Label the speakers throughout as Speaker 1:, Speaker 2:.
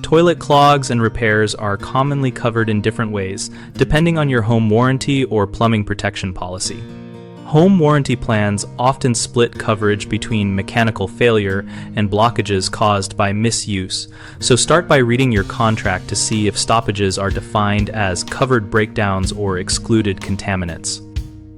Speaker 1: Toilet clogs and repairs are commonly covered in different ways, depending on your home warranty or plumbing protection policy. Home warranty plans often split coverage between mechanical failure and blockages caused by misuse, so start by reading your contract to see if stoppages are defined as covered breakdowns or excluded contaminants.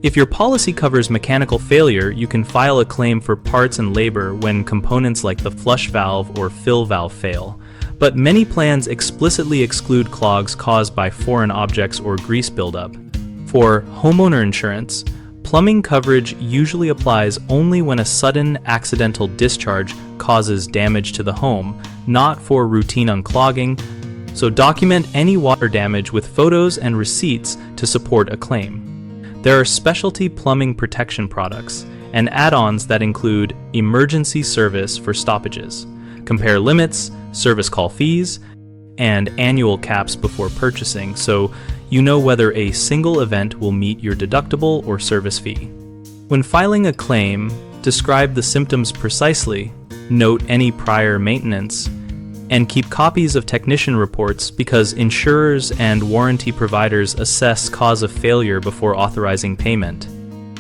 Speaker 1: If your policy covers mechanical failure, you can file a claim for parts and labor when components like the flush valve or fill valve fail, but many plans explicitly exclude clogs caused by foreign objects or grease buildup. For homeowner insurance, plumbing coverage usually applies only when a sudden accidental discharge causes damage to the home, not for routine unclogging, so document any water damage with photos and receipts to support a claim. There are specialty plumbing protection products and add-ons that include emergency service for stoppages, compare limits, service call fees, and annual caps before purchasing, so you know whether a single event will meet your deductible or service fee. When filing a claim, describe the symptoms precisely, note any prior maintenance, and keep copies of technician reports because insurers and warranty providers assess cause of failure before authorizing payment.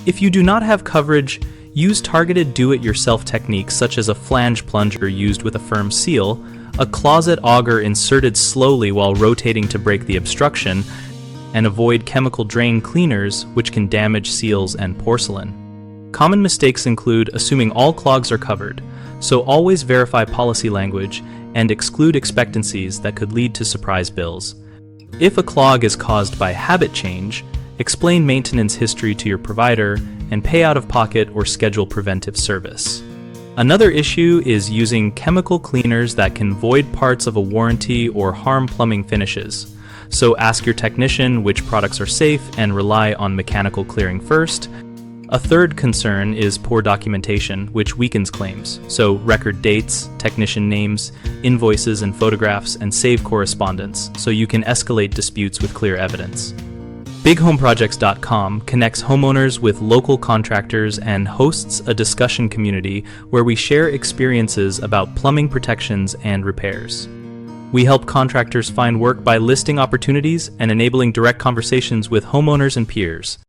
Speaker 1: If you do not have coverage, use targeted do-it-yourself techniques such as a flange plunger used with a firm seal, a closet auger inserted slowly while rotating to break the obstruction, and avoid chemical drain cleaners which can damage seals and porcelain. Common mistakes include assuming all clogs are covered, so always verify policy language and exclude expectancies that could lead to surprise bills. If a clog is caused by habit change, explain maintenance history to your provider and pay out of pocket or schedule preventive service. Another issue is using chemical cleaners that can void parts of a warranty or harm plumbing finishes. So ask your technician which products are safe and rely on mechanical clearing first. A third concern is poor documentation, which weakens claims. So record dates, technician names, invoices and photographs, and save correspondence so you can escalate disputes with clear evidence. BigHomeProjects.com connects homeowners with local contractors and hosts a discussion community where we share experiences about plumbing protections and repairs. We help contractors find work by listing opportunities and enabling direct conversations with homeowners and peers.